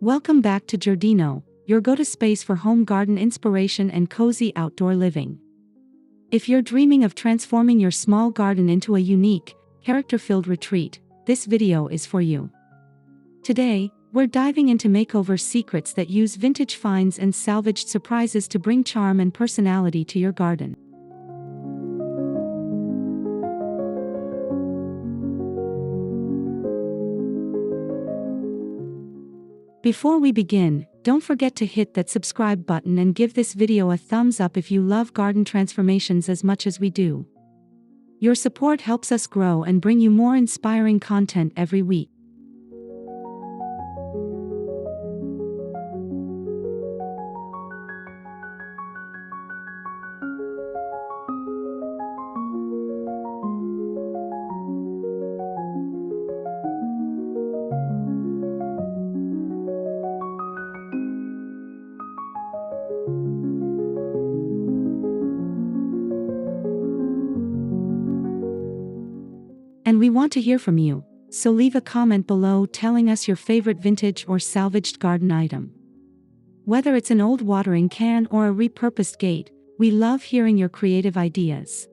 Welcome back to Giardino, your go-to space for home garden inspiration and cozy outdoor living. If you're dreaming of transforming your small garden into a unique, character-filled retreat, this video is for you. Today, we're diving into makeover secrets that use vintage finds and salvaged surprises to bring charm and personality to your garden. Before we begin, don't forget to hit that subscribe button and give this video a thumbs up if you love garden transformations as much as we do. Your support helps us grow and bring you more inspiring content every week. And we want to hear from you, so leave a comment below telling us your favorite vintage or salvaged garden item. Whether it's an old watering can or a repurposed gate, we love hearing your creative ideas.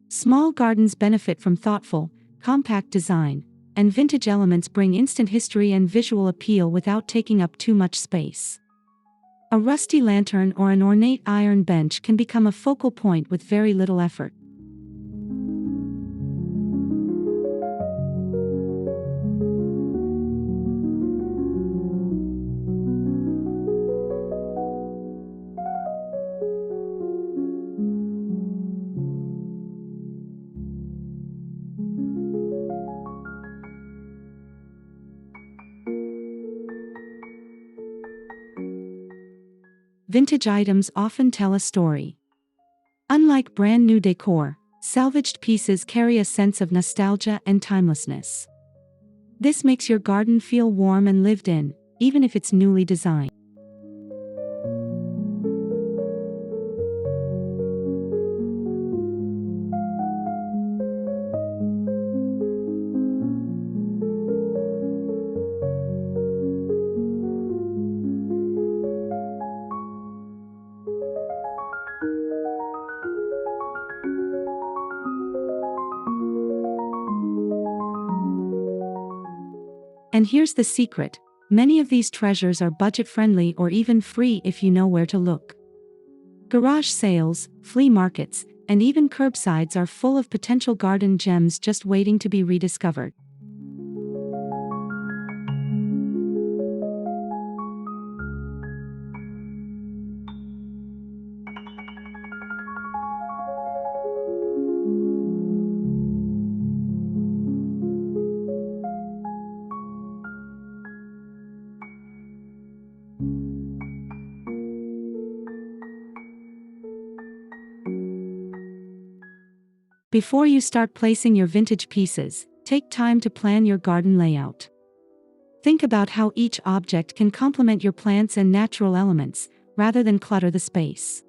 Small gardens benefit from thoughtful, compact design, and vintage elements bring instant history and visual appeal without taking up too much space. A rusty lantern or an ornate iron bench can become a focal point with very little effort. Vintage items often tell a story. Unlike brand new decor, salvaged pieces carry a sense of nostalgia and timelessness. This makes your garden feel warm and lived in, even if it's newly designed. And here's the secret, many of these treasures are budget-friendly or even free if you know where to look. Garage sales, flea markets, and even curbsides are full of potential garden gems just waiting to be rediscovered. Before you start placing your vintage pieces, take time to plan your garden layout. Think about how each object can complement your plants and natural elements, rather than clutter the space.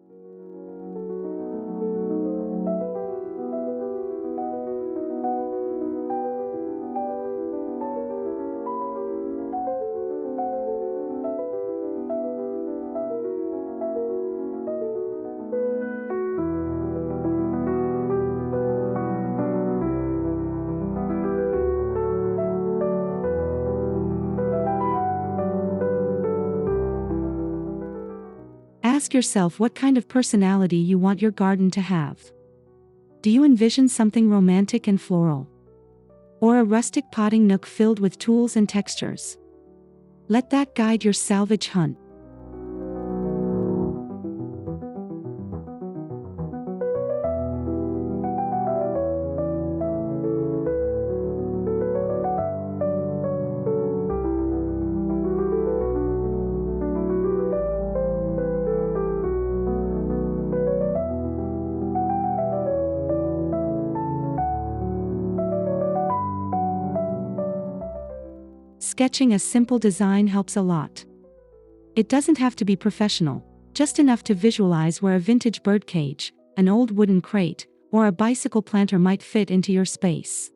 Ask yourself what kind of personality you want your garden to have. Do you envision something romantic and floral? Or a rustic potting nook filled with tools and textures? Let that guide your salvage hunt. sketching a simple design helps a lot. It doesn't have to be professional, just enough to visualize where a vintage birdcage, an old wooden crate, or a bicycle planter might fit into your space.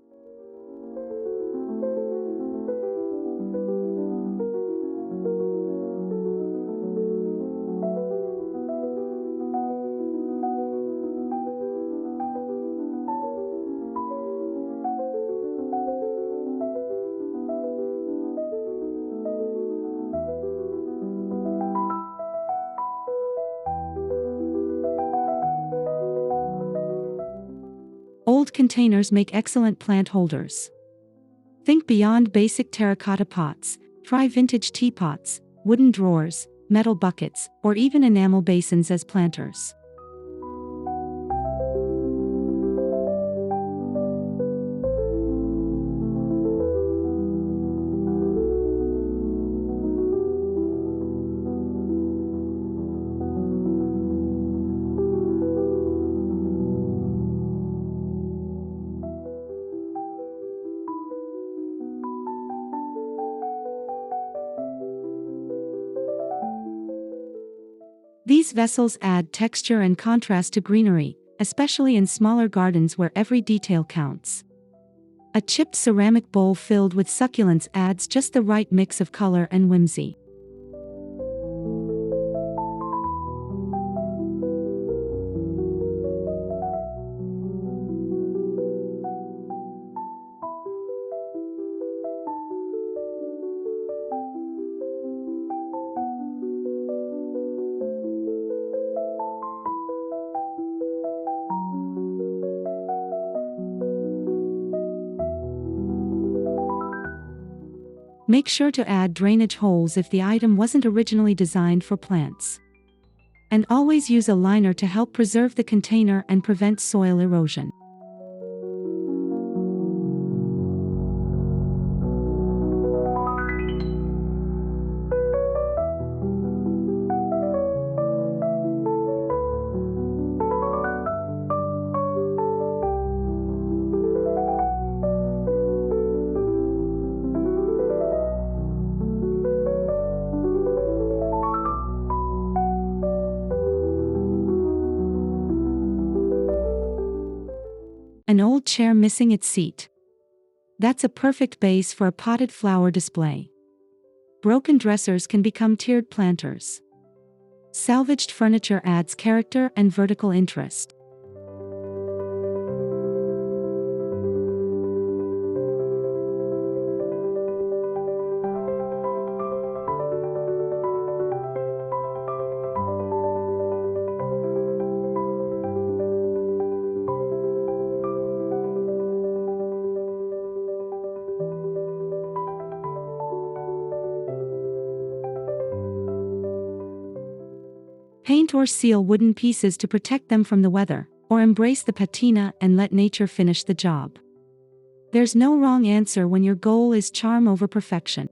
Old containers make excellent plant holders. Think beyond basic terracotta pots, try vintage teapots, wooden drawers, metal buckets, or even enamel basins as planters. These vessels add texture and contrast to greenery, especially in smaller gardens where every detail counts. A chipped ceramic bowl filled with succulents adds just the right mix of color and whimsy. Make sure to add drainage holes if the item wasn't originally designed for plants. And always use a liner to help preserve the container and prevent soil erosion. An old chair missing its seat. That's a perfect base for a potted flower display. Broken dressers can become tiered planters. Salvaged furniture adds character and vertical interest. Paint or seal wooden pieces to protect them from the weather, or embrace the patina and let nature finish the job. There's no wrong answer when your goal is charm over perfection.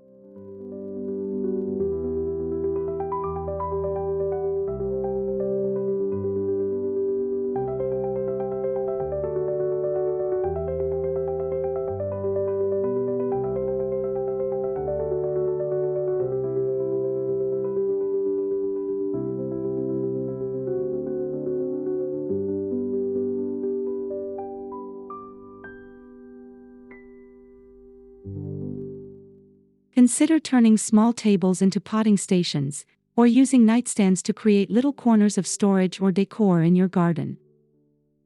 Consider turning small tables into potting stations, or using nightstands to create little corners of storage or decor in your garden.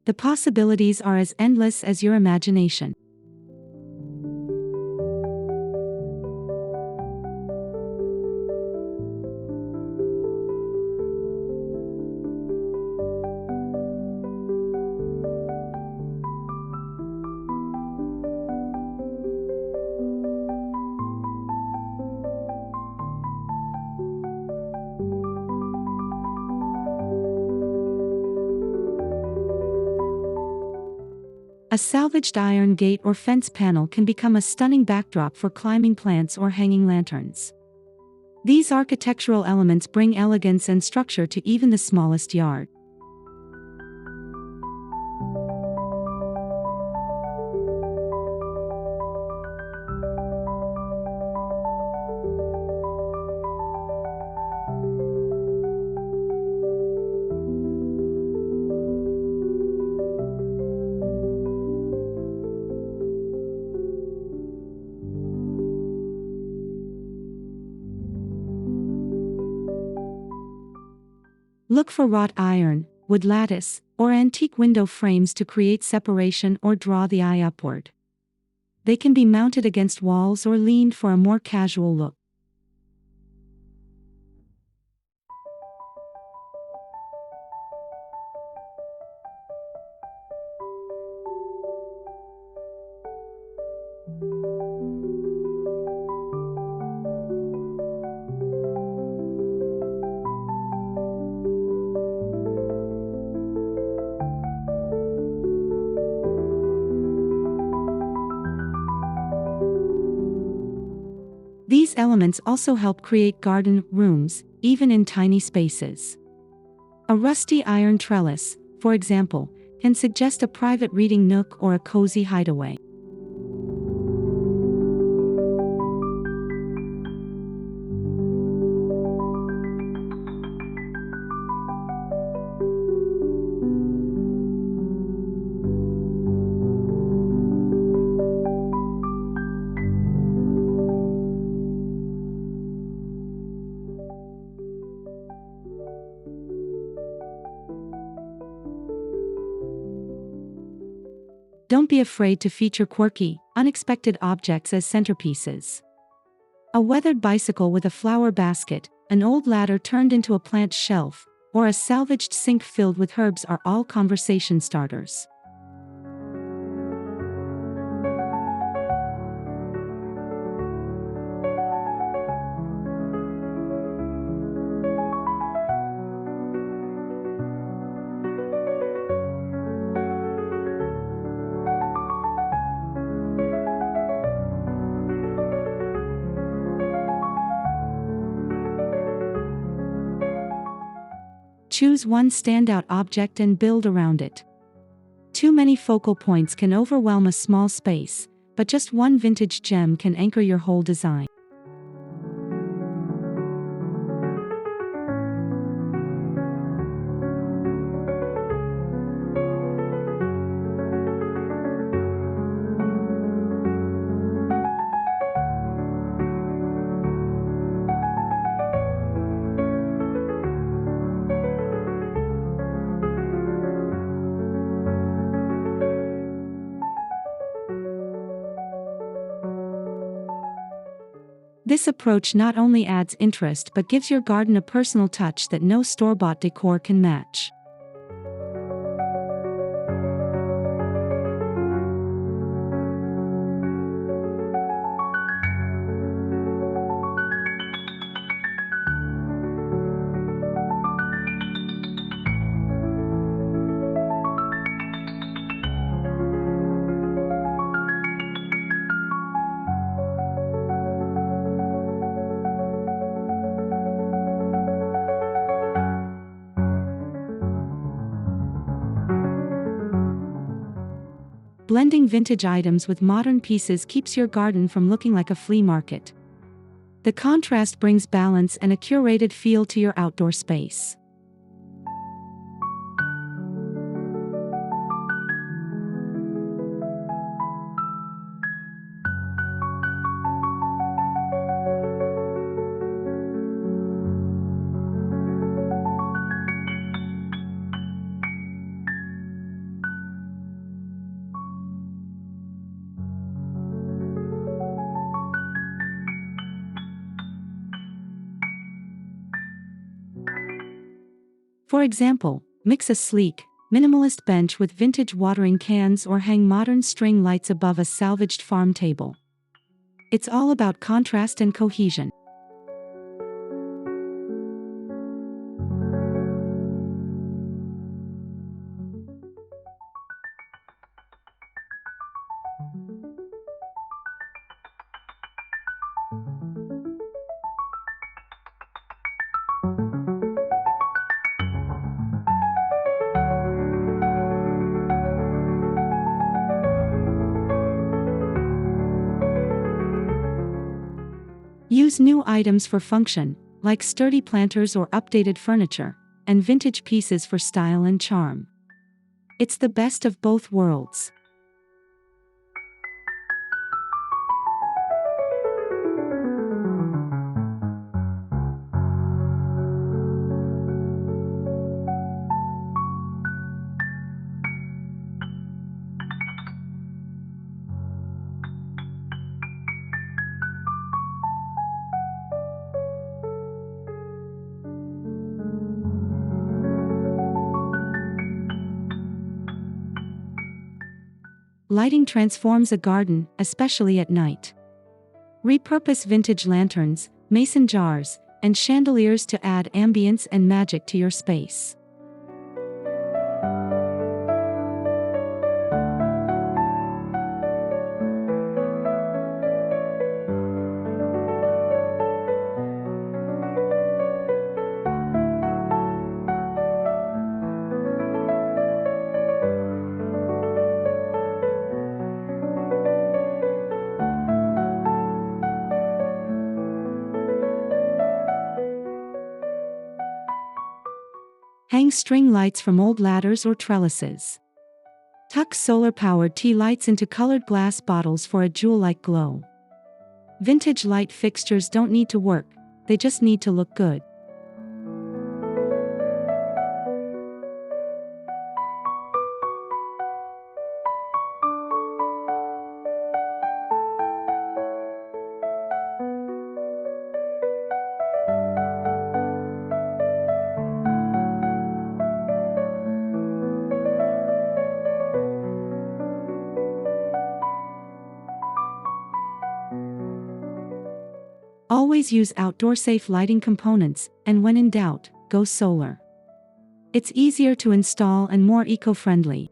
The possibilities are as endless as your imagination. A salvaged iron gate or fence panel can become a stunning backdrop for climbing plants or hanging lanterns. These architectural elements bring elegance and structure to even the smallest yard. Look for wrought iron, wood lattice, or antique window frames to create separation or draw the eye upward. They can be mounted against walls or leaned for a more casual look. These elements also help create garden rooms, even in tiny spaces. A rusty iron trellis, for example, can suggest a private reading nook or a cozy hideaway. Don't be afraid to feature quirky, unexpected objects as centerpieces. A weathered bicycle with a flower basket, an old ladder turned into a plant shelf, or a salvaged sink filled with herbs are all conversation starters. Choose one standout object and build around it. Too many focal points can overwhelm a small space, but just one vintage gem can anchor your whole design. This approach not only adds interest but gives your garden a personal touch that no store-bought decor can match. Blending vintage items with modern pieces keeps your garden from looking like a flea market. The contrast brings balance and a curated feel to your outdoor space. For example, mix a sleek, minimalist bench with vintage watering cans or hang modern string lights above a salvaged farm table. It's all about contrast and cohesion. Use new items for function, like sturdy planters or updated furniture, and vintage pieces for style and charm. It's the best of both worlds. Lighting transforms a garden, especially at night. Repurpose vintage lanterns, mason jars, and chandeliers to add ambience and magic to your space. Hang string lights from old ladders or trellises. Tuck solar-powered tea lights into colored glass bottles for a jewel-like glow. Vintage light fixtures don't need to work, they just need to look good. Always use outdoor-safe lighting components, and when in doubt, go solar. It's easier to install and more eco-friendly.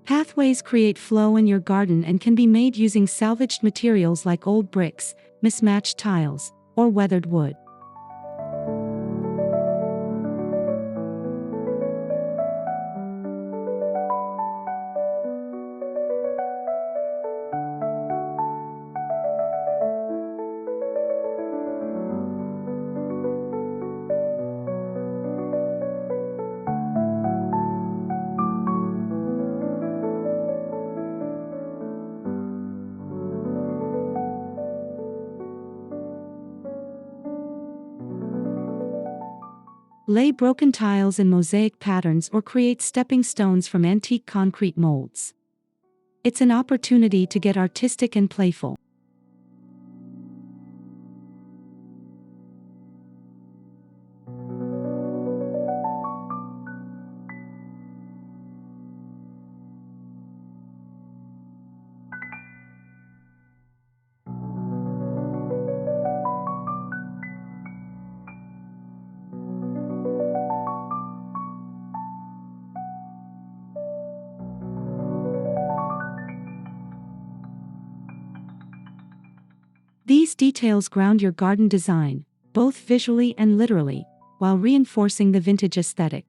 Pathways create flow in your garden and can be made using salvaged materials like old bricks, mismatched tiles, or weathered wood. Lay broken tiles in mosaic patterns or create stepping stones from antique concrete molds. It's an opportunity to get artistic and playful. These details ground your garden design, both visually and literally, while reinforcing the vintage aesthetic.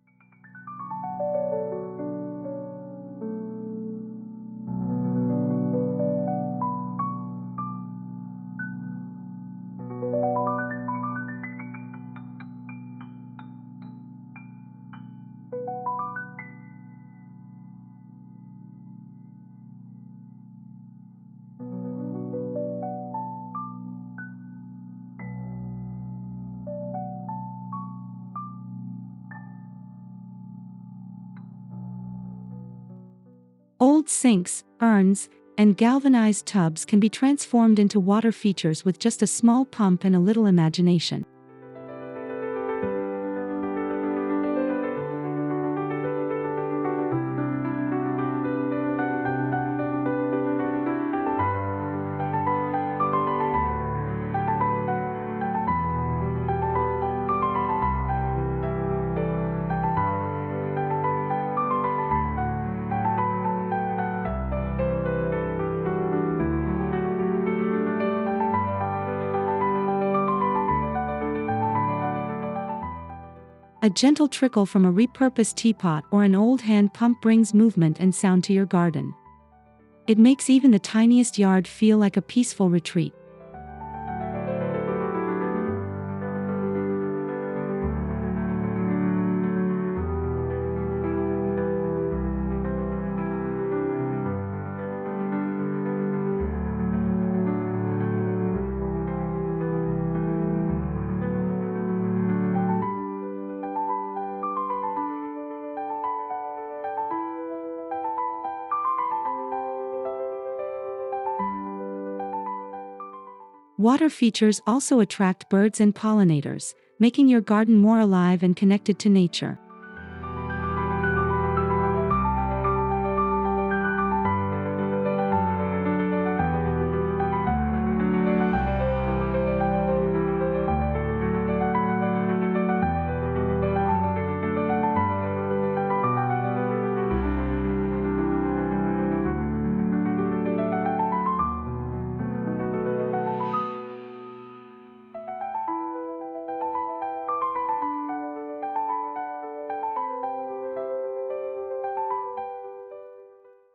Old sinks, urns, and galvanized tubs can be transformed into water features with just a small pump and a little imagination. A gentle trickle from a repurposed teapot or an old hand pump brings movement and sound to your garden. It makes even the tiniest yard feel like a peaceful retreat. Water features also attract birds and pollinators, making your garden more alive and connected to nature.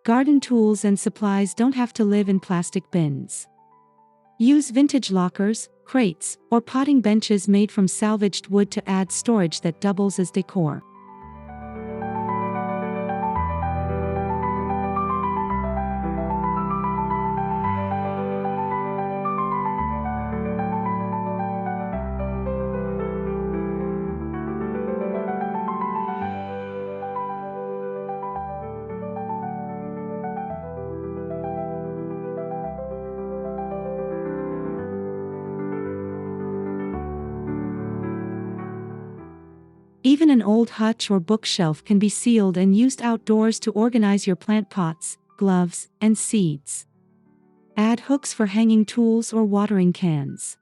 Garden tools and supplies don't have to live in plastic bins. Use vintage lockers, crates, or potting benches made from salvaged wood to add storage that doubles as decor. Even an old hutch or bookshelf can be sealed and used outdoors to organize your plant pots, gloves, and seeds. Add hooks for hanging tools or watering cans.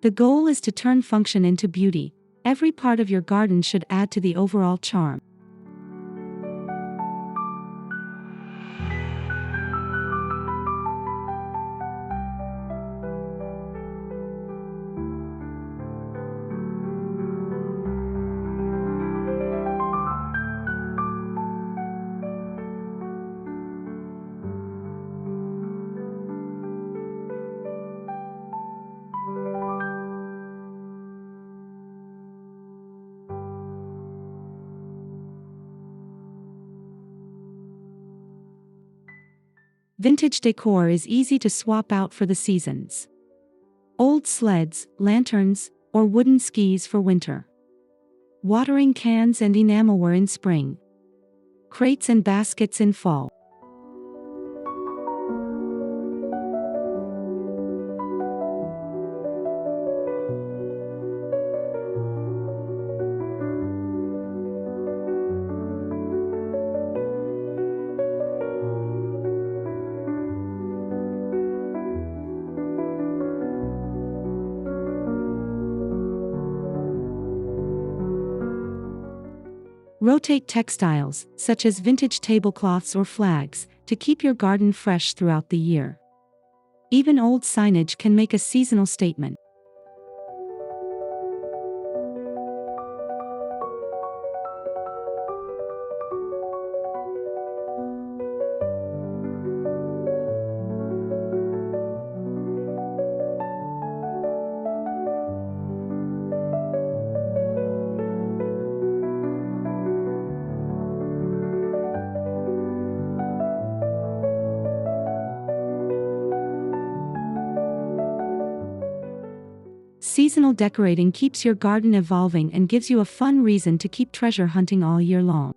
The goal is to turn function into beauty. Every part of your garden should add to the overall charm. Vintage decor is easy to swap out for the seasons. Old sleds, lanterns, or wooden skis for winter. Watering cans and enamelware in spring. Crates and baskets in fall. Rotate textiles, such as vintage tablecloths or flags, to keep your garden fresh throughout the year. Even old signage can make a seasonal statement. Seasonal decorating keeps your garden evolving and gives you a fun reason to keep treasure hunting all year long.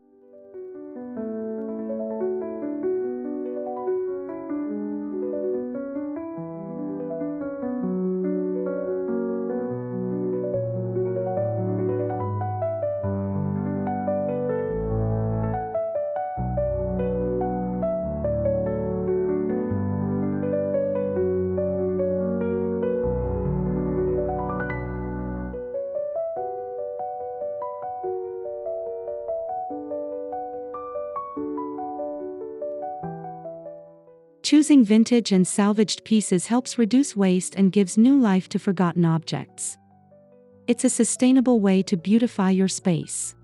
Choosing vintage and salvaged pieces helps reduce waste and gives new life to forgotten objects. It's a sustainable way to beautify your space.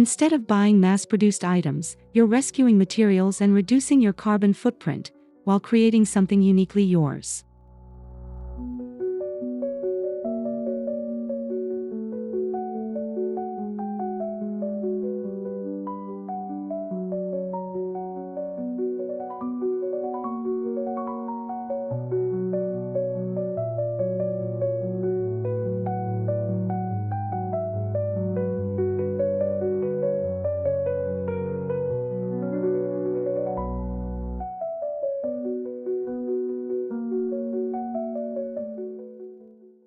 Instead of buying mass-produced items, you're rescuing materials and reducing your carbon footprint, while creating something uniquely yours.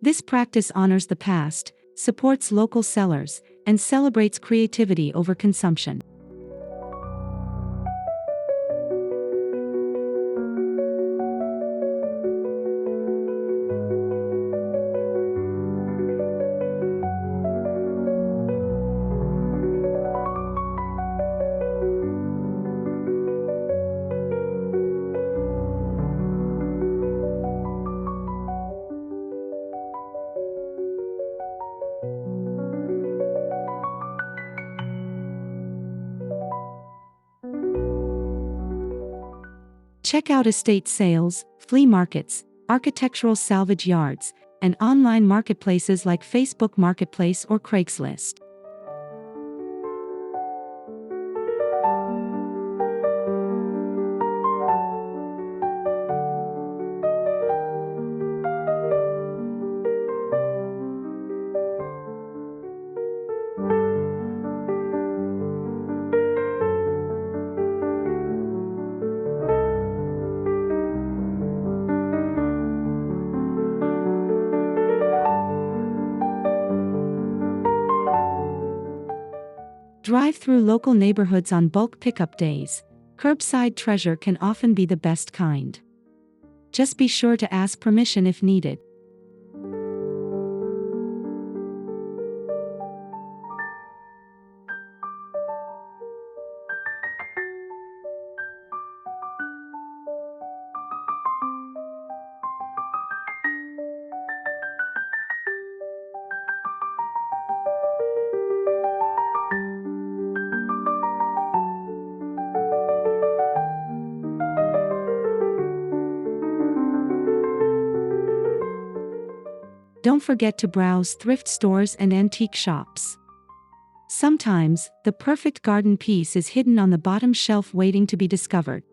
This practice honors the past, supports local sellers, and celebrates creativity over consumption. Check out estate sales, flea markets, architectural salvage yards, and online marketplaces like Facebook Marketplace or Craigslist. Drive through local neighborhoods on bulk pickup days. Curbside treasure can often be the best kind. Just be sure to ask permission if needed. Don't forget to browse thrift stores and antique shops. Sometimes, the perfect garden piece is hidden on the bottom shelf waiting to be discovered.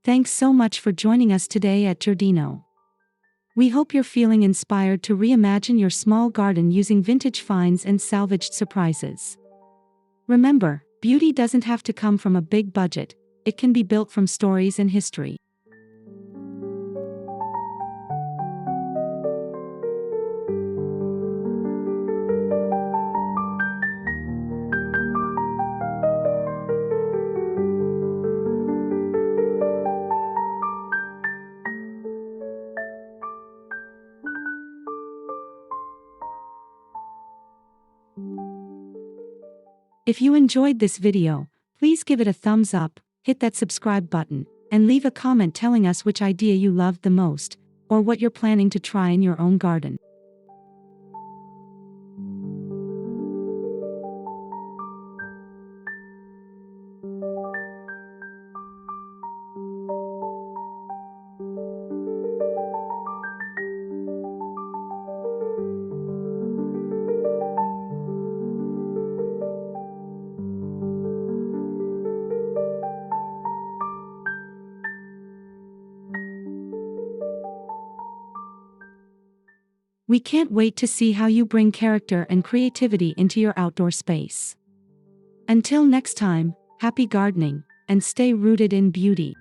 Thanks so much for joining us today at Giardino. We hope you're feeling inspired to reimagine your small garden using vintage finds and salvaged surprises. Remember, beauty doesn't have to come from a big budget, it can be built from stories and history. If you enjoyed this video, please give it a thumbs up, hit that subscribe button, and leave a comment telling us which idea you loved the most, or what you're planning to try in your own garden. We can't wait to see how you bring character and creativity into your outdoor space. Until next time, happy gardening, and stay rooted in beauty.